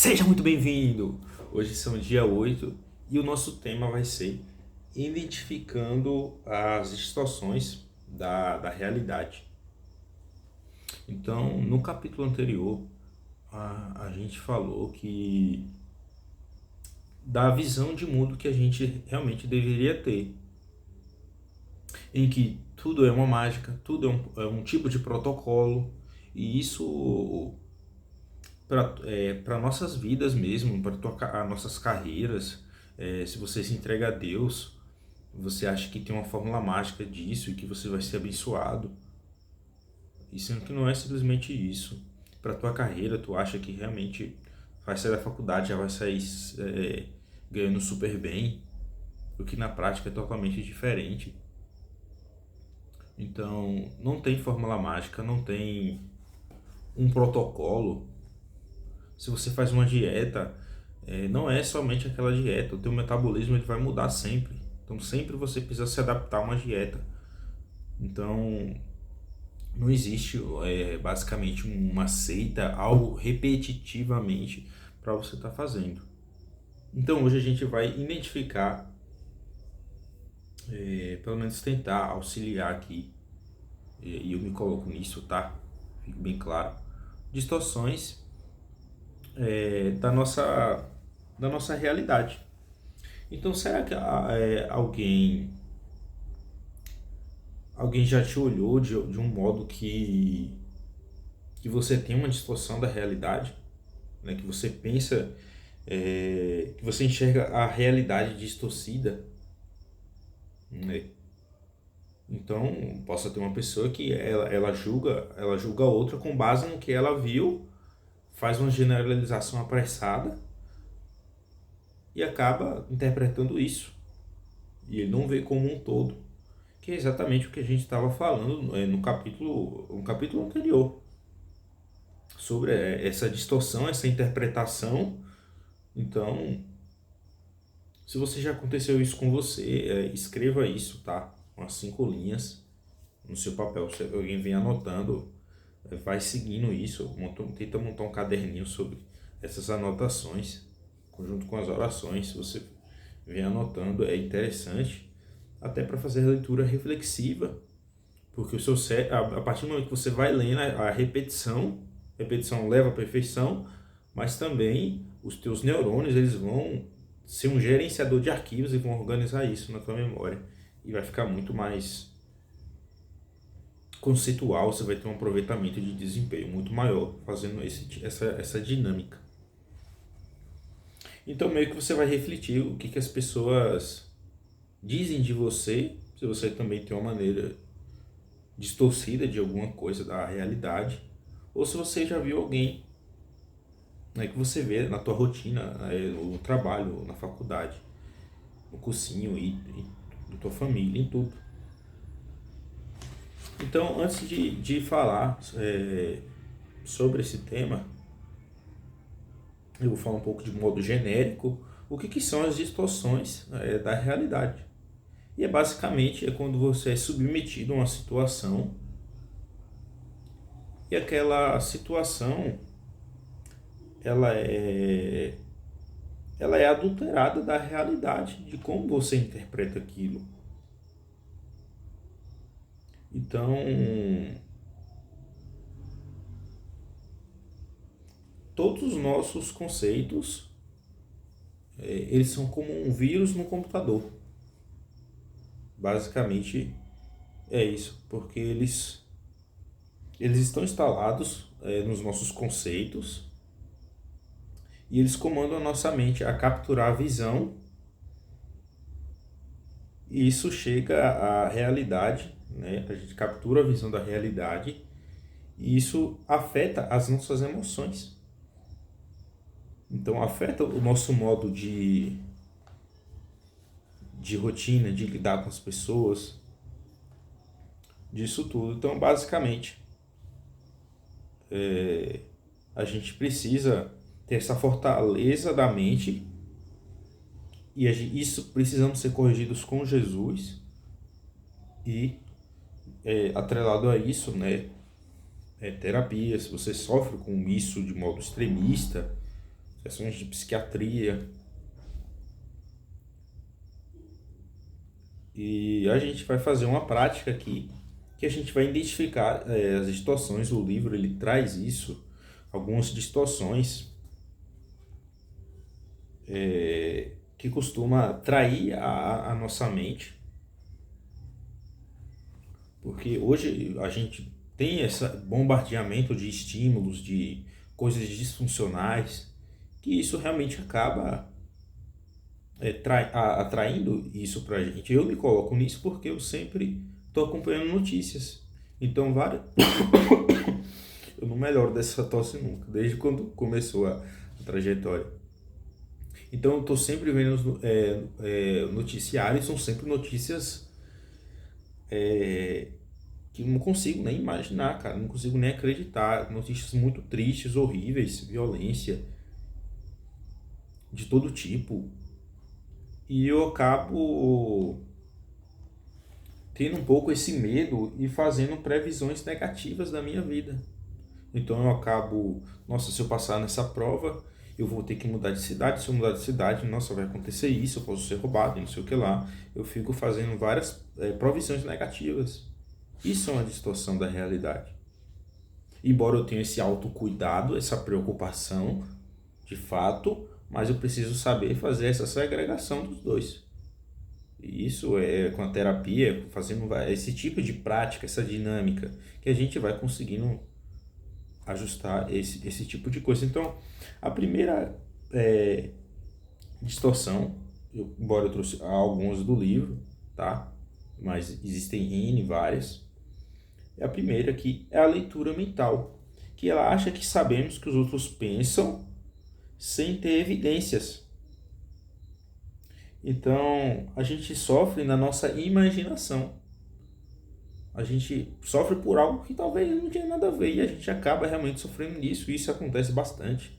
Seja muito bem-vindo! Hoje são dia 8 e o nosso tema vai ser identificando as distorções da realidade. Então, no capítulo anterior, a gente falou que da visão de mundo que a gente realmente deveria ter, em que tudo é uma mágica, tudo é um tipo de protocolo, e isso para nossas vidas mesmo, para nossas carreiras. Se você se entrega a Deus, você acha que tem uma fórmula mágica disso e que você vai ser abençoado, e sendo que não é simplesmente isso. Para tua carreira, tu acha que realmente vai sair da faculdade, já vai sair ganhando super bem, o que na prática é totalmente diferente. Então, não tem fórmula mágica, não tem um protocolo. Se você faz uma dieta, não é somente aquela dieta, o teu metabolismo ele vai mudar sempre. Então sempre você precisa se adaptar a uma dieta. Então não existe basicamente uma seita, algo repetitivamente para você estar fazendo. Então hoje a gente vai identificar, pelo menos tentar auxiliar aqui, e eu me coloco nisso, tá? Fique bem claro. Distorções da nossa realidade. Então, será que alguém já te olhou de um modo que você tem uma distorção da realidade? Né? Que você pensa, que você enxerga a realidade distorcida? Né? Então, possa ter uma pessoa que ela julga a outra com base no que ela viu, faz uma generalização apressada e acaba interpretando isso. E ele não vê como um todo, que é exatamente o que a gente estava falando no capítulo anterior, sobre essa distorção, essa interpretação. Então, se você já aconteceu isso com você, escreva isso, tá? Umas 5 linhas no seu papel. Se alguém vem anotando, vai seguindo isso. Tenta montar um caderninho sobre essas anotações, junto com as orações. Se você vem anotando, é interessante, até para fazer a leitura reflexiva, porque o seu a partir do momento que você vai lendo a repetição leva à perfeição, mas também os teus neurônios eles vão ser um gerenciador de arquivos e vão organizar isso na tua memória e vai ficar muito mais conceitual. Você vai ter um aproveitamento de desempenho muito maior fazendo essa dinâmica. Então meio que você vai refletir o que as pessoas dizem de você, se você também tem uma maneira distorcida de alguma coisa da realidade, ou se você já viu alguém, né, que você vê na tua rotina, no trabalho, na faculdade, no cursinho e na tua família, em tudo. Então, antes de falar sobre esse tema, eu vou falar um pouco de modo genérico o que são as distorções da realidade. E basicamente quando você é submetido a uma situação e aquela situação ela é ela é adulterada da realidade, de como você interpreta aquilo. Então, todos os nossos conceitos, eles são como um vírus no computador. Basicamente é isso, porque eles estão instalados nos nossos conceitos e eles comandam a nossa mente a capturar a visão, e isso chega à realidade, né? A gente captura a visão da realidade e isso afeta as nossas emoções. Então afeta o nosso modo de rotina, de lidar com as pessoas, disso tudo. Então basicamente a gente precisa ter essa fortaleza da mente, e isso precisamos ser corrigidos com Jesus, e atrelado a isso, né, terapia. Se você sofre com isso de modo extremista, sessões de psiquiatria. E a gente vai fazer uma prática aqui, que a gente vai identificar as distorções. O livro ele traz isso, algumas distorções que costuma atrair a nossa mente, porque hoje a gente tem esse bombardeamento de estímulos, de coisas disfuncionais, que isso realmente acaba atraindo isso pra gente. Eu me coloco nisso porque eu sempre estou acompanhando notícias. Então, eu não melhoro dessa tosse nunca, desde quando começou a trajetória. Então, eu estou sempre vendo noticiários, são sempre notícias que eu não consigo nem imaginar, cara, não consigo nem acreditar. Notícias muito tristes, horríveis, violência de todo tipo. E eu acabo tendo um pouco esse medo e fazendo previsões negativas da minha vida. Então eu acabo, nossa, se eu passar nessa prova, eu vou ter que mudar de cidade. Se eu mudar de cidade, nossa, vai acontecer isso, eu posso ser roubado, não sei o que lá. Eu fico fazendo várias provisões negativas. Isso é uma distorção da realidade. Embora eu tenha esse autocuidado, essa preocupação, de fato, mas eu preciso saber fazer essa segregação dos dois. E isso é com a terapia, fazendo esse tipo de prática, essa dinâmica, que a gente vai conseguindo ajustar esse tipo de coisa. Então, a primeira distorção, embora eu trouxe algumas do livro, tá? Mas existem N várias. A primeira aqui é a leitura mental, que ela acha que sabemos que os outros pensam sem ter evidências. Então, a gente sofre na nossa imaginação. A gente sofre por algo que talvez não tenha nada a ver e a gente acaba realmente sofrendo nisso, e isso acontece bastante.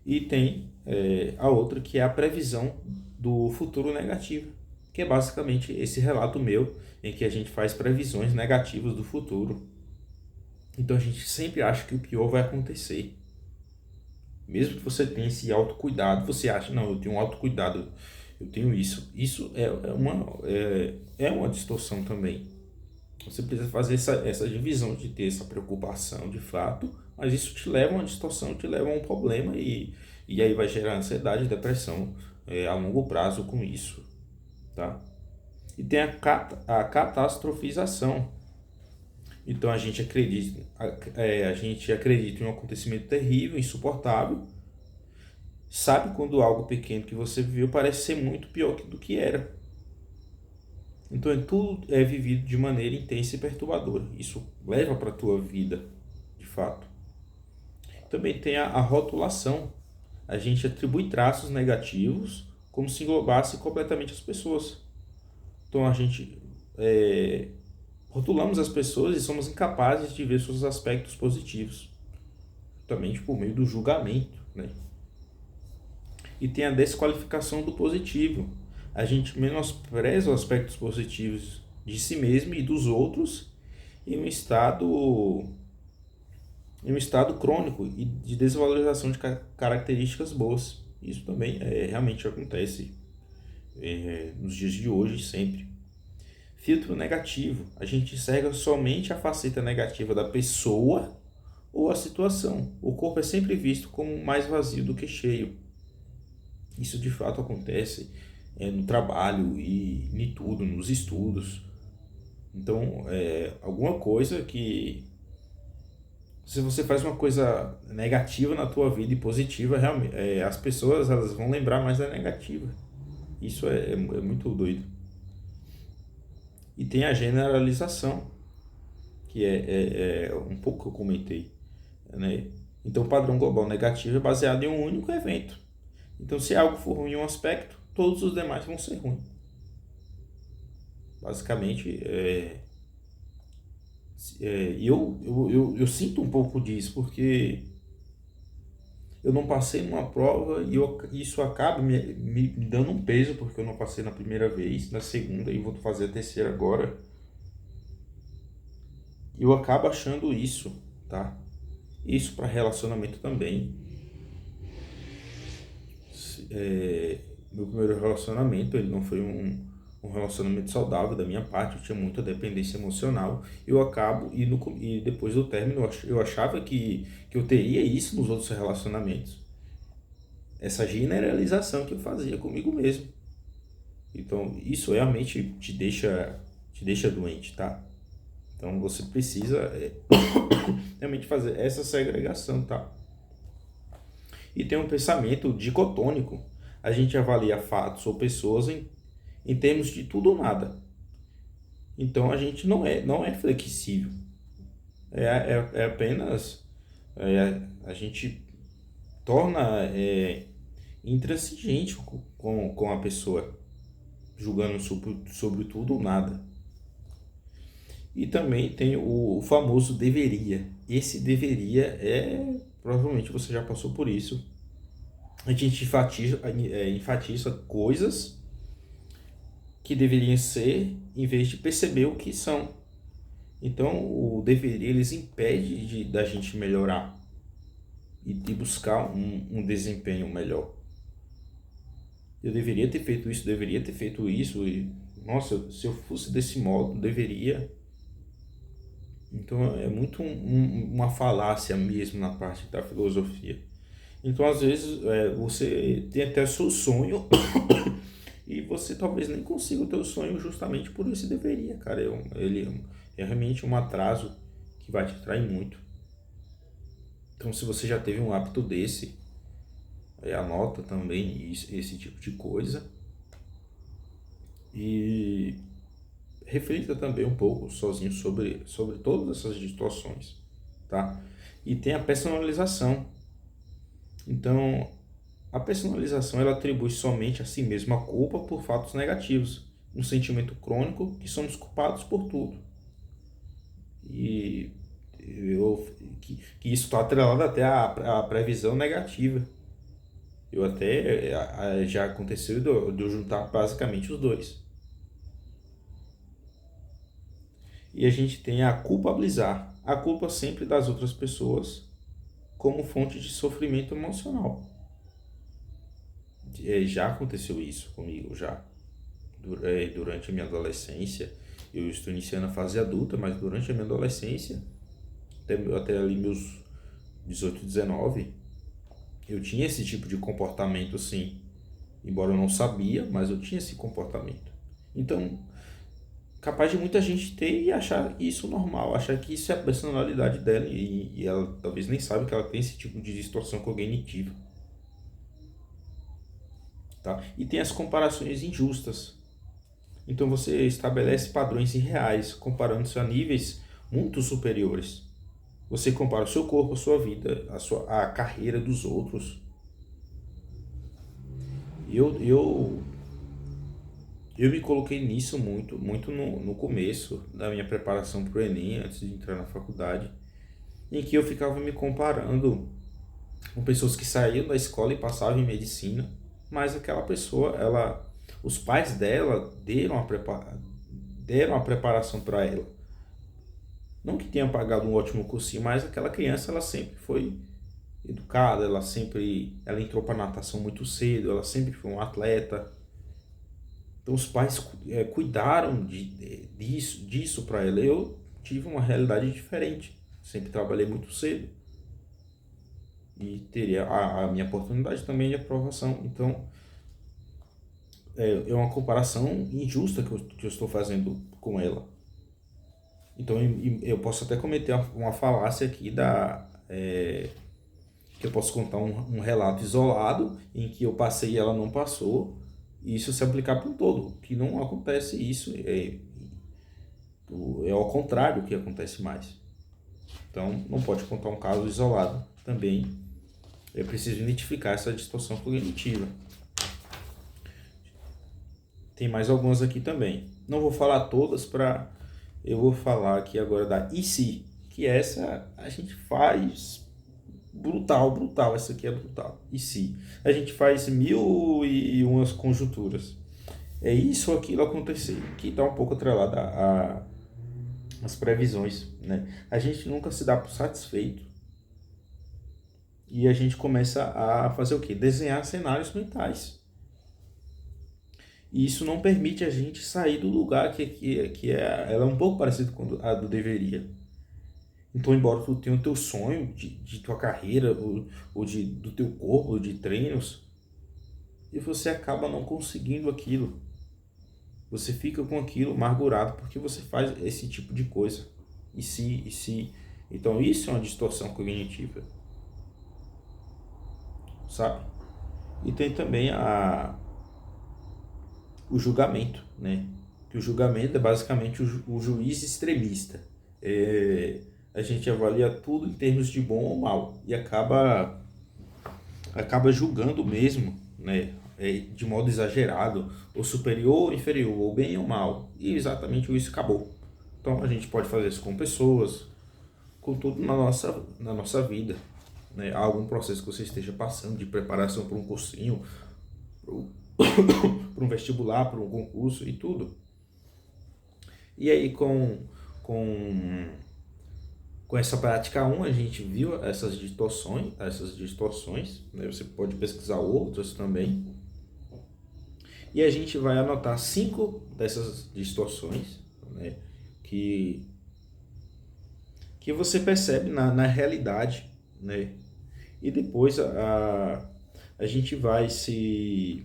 E tem a outra, que é a previsão do futuro negativo, que é basicamente esse relato meu em que a gente faz previsões negativas do futuro. Então a gente sempre acha que o pior vai acontecer. Mesmo que você tenha esse autocuidado, você acha, não, eu tenho um autocuidado, eu tenho isso. Isso é uma distorção também. Você precisa fazer essa divisão de ter essa preocupação de fato, mas isso te leva a uma distorção, te leva a um problema e aí vai gerar ansiedade e depressão a longo prazo com isso, tá? E tem a catastrofização. Então a gente acredita em um acontecimento terrível, insuportável, sabe quando algo pequeno que você viveu parece ser muito pior do que era. Então tudo é vivido de maneira intensa e perturbadora. Isso leva para a tua vida, de fato. Também tem a rotulação. A gente atribui traços negativos como se englobasse completamente as pessoas. Então a gente rotulamos as pessoas e somos incapazes de ver seus aspectos positivos. Também por meio do julgamento, né? E tem a desqualificação do positivo. A gente menospreza os aspectos positivos de si mesmo e dos outros em um estado crônico e de desvalorização de características boas. Isso também realmente acontece nos dias de hoje sempre. Filtro negativo. A gente enxerga somente a faceta negativa da pessoa ou a situação. O corpo é sempre visto como mais vazio do que cheio. Isso de fato acontece no trabalho e em tudo, nos estudos. Então, alguma coisa que... Se você faz uma coisa negativa na tua vida e positiva, realmente, as pessoas elas vão lembrar mais da negativa. Isso é muito doido. E tem a generalização, que é um pouco que eu comentei, né? Então, o padrão global negativo é baseado em um único evento. Então, se algo for ruim em um aspecto, todos os demais vão ser ruins. Basicamente, eu sinto um pouco disso, porque eu não passei numa prova e isso acaba me dando um peso, porque eu não passei na primeira vez, na segunda e vou fazer a terceira agora. Eu acabo achando isso, tá? Isso para relacionamento também. meu primeiro relacionamento, ele não foi um relacionamento saudável da minha parte, eu tinha muita dependência emocional, e depois do término eu achava que eu teria isso nos outros relacionamentos. Essa generalização que eu fazia comigo mesmo. Então, isso realmente te deixa doente, tá? Então, você precisa realmente fazer essa segregação, tá? E tem um pensamento dicotônico. A gente avalia fatos ou pessoas em termos de tudo ou nada. Então, a gente não é flexível. É apenas... a gente torna intransigente com a pessoa, julgando sobre tudo ou nada. E também tem o famoso deveria. Esse deveria provavelmente você já passou por isso. A gente enfatiza coisas que deveriam ser em vez de perceber o que são. Então o deveria eles impede da gente melhorar e de buscar um desempenho melhor. Eu deveria ter feito isso, e nossa, se eu fosse desse modo, deveria. Então é muito uma falácia mesmo na parte da filosofia. Então às vezes você tem até seu sonho e você talvez nem consiga o teu sonho justamente por esse deveria, cara. Ele é realmente um atraso que vai te atrair muito. Então se você já teve um hábito desse, anota também esse tipo de coisa. E reflita também um pouco sozinho sobre todas essas situações, tá? E tem a personalização. Então, a personalização ela atribui somente a si mesma a culpa por fatos negativos, um sentimento crônico que somos culpados por tudo. E que isso está atrelado até à previsão negativa. Eu até já aconteceu de eu juntar basicamente os dois. E a gente tem a culpabilizar. A culpa sempre das outras pessoas como fonte de sofrimento emocional. Já aconteceu isso comigo, já. Durante a minha adolescência, eu estou iniciando a fase adulta, mas durante a minha adolescência, até ali meus 18, 19, eu tinha esse tipo de comportamento, sim. Embora eu não sabia, mas eu tinha esse comportamento. Então, capaz de muita gente ter e achar isso normal, achar que isso é a personalidade dela e ela talvez nem sabe que ela tem esse tipo de distorção cognitiva. Tá? E tem as comparações injustas. Então você estabelece padrões irreais, comparando-se a níveis muito superiores. Você compara o seu corpo, a sua vida, a carreira dos outros. Eu me coloquei nisso muito no começo da minha preparação para o Enem, antes de entrar na faculdade, em que eu ficava me comparando com pessoas que saíam da escola e passavam em medicina, mas aquela pessoa, os pais dela deram a preparação para ela. Não que tenha pagado um ótimo cursinho, mas aquela criança ela sempre foi educada, ela entrou para natação muito cedo, ela sempre foi um atleta. Então os pais cuidaram disso para ela. Eu tive uma realidade diferente. Sempre trabalhei muito cedo. E teria a minha oportunidade também de aprovação. Então é uma comparação injusta que eu estou fazendo com ela. Então eu posso até cometer uma falácia aqui que eu posso contar um relato isolado em que eu passei e ela não passou. E isso se aplicar para um todo, que não acontece isso, é ao contrário que acontece mais. Então, não pode contar um caso isolado. Também é preciso identificar essa distorção cognitiva. Tem mais algumas aqui também. Não vou falar todas eu vou falar aqui agora da e se, que essa a gente faz brutal, essa aqui é brutal. E se a gente faz 1001 conjunturas, é isso ou aquilo acontecer, que está um pouco atrelada às previsões, né? A gente nunca se dá por satisfeito. E a gente começa a fazer o quê? Desenhar cenários mentais. E isso não permite a gente sair do lugar ela é um pouco parecida com a do deveria. Então, embora tu tenha o teu sonho de tua carreira, do teu corpo, de treinos, e você acaba não conseguindo aquilo. Você fica com aquilo amargurado porque você faz esse tipo de coisa. E se. Então, isso é uma distorção cognitiva, sabe? E tem também o julgamento, né? Que o julgamento é basicamente o juiz extremista. A gente avalia tudo em termos de bom ou mal e acaba julgando mesmo, né? De modo exagerado, ou superior ou inferior, ou bem ou mal. E exatamente isso acabou. Então a gente pode fazer isso com pessoas, com tudo na nossa vida. Né? Há algum processo que você esteja passando de preparação para um cursinho, para um vestibular, para um concurso e tudo. E aí com essa prática 1 a gente viu essas distorções, né? Você pode pesquisar outras também. E a gente vai anotar 5 dessas distorções, né? que você percebe na realidade, né? E depois a gente vai se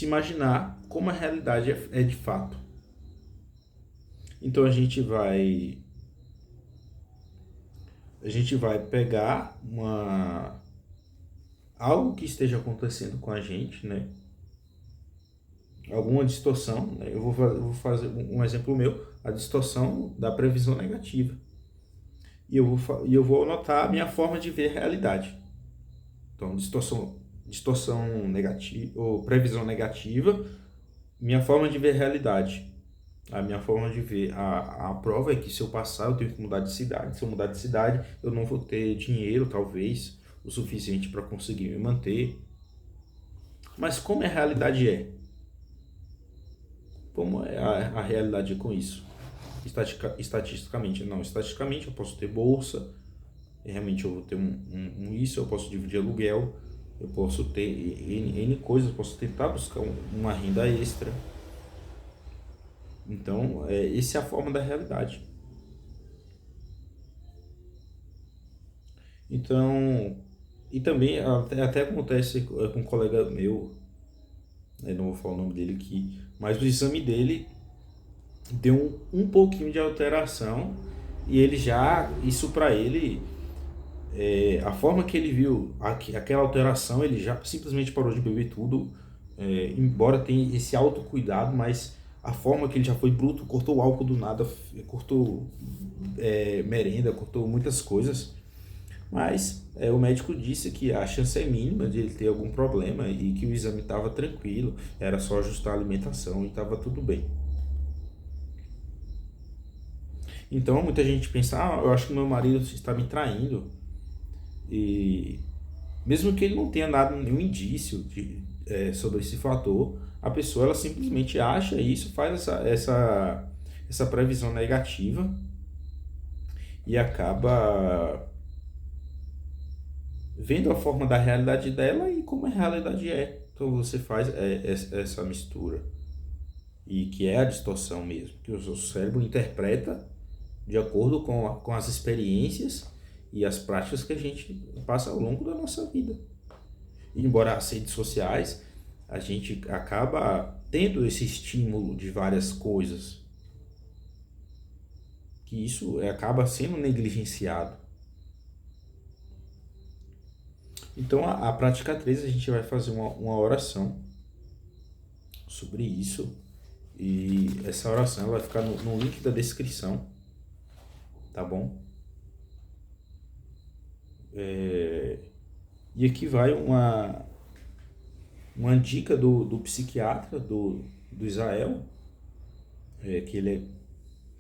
imaginar como a realidade é de fato. Então a gente vai pegar algo que esteja acontecendo com a gente, né? Alguma distorção, né? Eu vou fazer um exemplo meu, a distorção da previsão negativa. E eu vou anotar a minha forma de ver a realidade. Então, distorção negativa, ou previsão negativa, minha forma de ver a realidade. A minha forma de ver a prova é que se eu passar, eu tenho que mudar de cidade. Se eu mudar de cidade, eu não vou ter dinheiro, talvez, o suficiente para conseguir me manter. Mas como a realidade é? Como é a realidade com isso? Estatisticamente, não. Estatisticamente, eu posso ter bolsa, realmente eu vou ter isso, eu posso dividir aluguel, eu posso ter N coisas, eu posso tentar buscar uma renda extra. Então, essa é a forma da realidade. Então, e também até acontece com um colega meu, né, não vou falar o nome dele aqui, mas o exame dele deu um pouquinho de alteração e ele já, isso para ele, a forma que ele viu aquela alteração, ele já simplesmente parou de beber tudo, embora tenha esse autocuidado, mas a forma que ele já foi bruto, cortou o álcool do nada, cortou merenda, cortou muitas coisas, mas o médico disse que a chance é mínima de ele ter algum problema e que o exame estava tranquilo, era só ajustar a alimentação e estava tudo bem. Então muita gente pensa, eu acho que meu marido está me traindo. E mesmo que ele não tenha dado nenhum indício sobre esse fator, a pessoa ela simplesmente acha isso, faz essa previsão negativa e acaba vendo a forma da realidade dela e como a realidade é. Então você faz essa mistura. E que é a distorção mesmo, que o seu cérebro interpreta de acordo com as experiências e as práticas que a gente passa ao longo da nossa vida. E embora as redes sociais, a gente acaba tendo esse estímulo de várias coisas, que isso acaba sendo negligenciado. Então a prática 3 a gente vai fazer uma oração sobre isso, e essa oração ela vai ficar no link da descrição, tá bom? E aqui vai uma dica do psiquiatra, do Israel, que ele é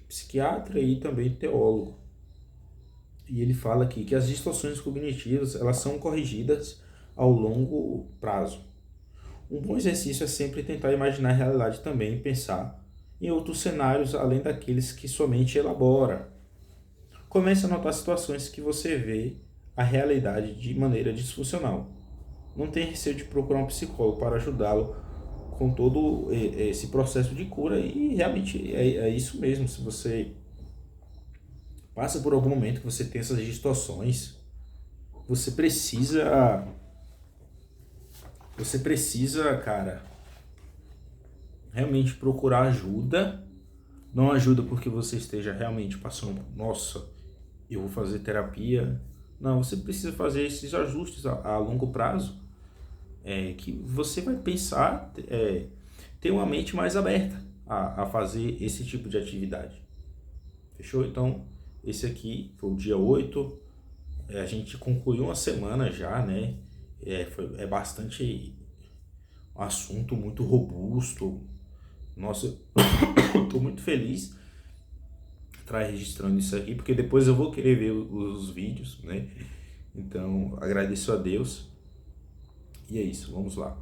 psiquiatra e também teólogo. E ele fala aqui que as distorções cognitivas elas são corrigidas ao longo prazo. Um bom exercício é sempre tentar imaginar a realidade também e pensar em outros cenários além daqueles que sua mente elabora. Comece a notar situações que você vê a realidade de maneira disfuncional. Não tenha receio de procurar um psicólogo para ajudá-lo com todo esse processo de cura. E realmente é isso mesmo. Se você passa por algum momento que você tem essas distorções, você precisa, cara, realmente procurar ajuda. Não ajuda porque você esteja realmente passando, nossa, eu vou fazer terapia. Não, você precisa fazer esses ajustes a longo prazo, que você vai pensar, ter uma mente mais aberta a fazer esse tipo de atividade. Fechou? Então, esse aqui foi o dia 8. A gente concluiu uma semana já, né? É bastante um assunto muito robusto. Nossa, eu tô muito feliz estar registrando isso aqui, porque depois eu vou querer ver os vídeos, né? Então, agradeço a Deus. E é isso, vamos lá.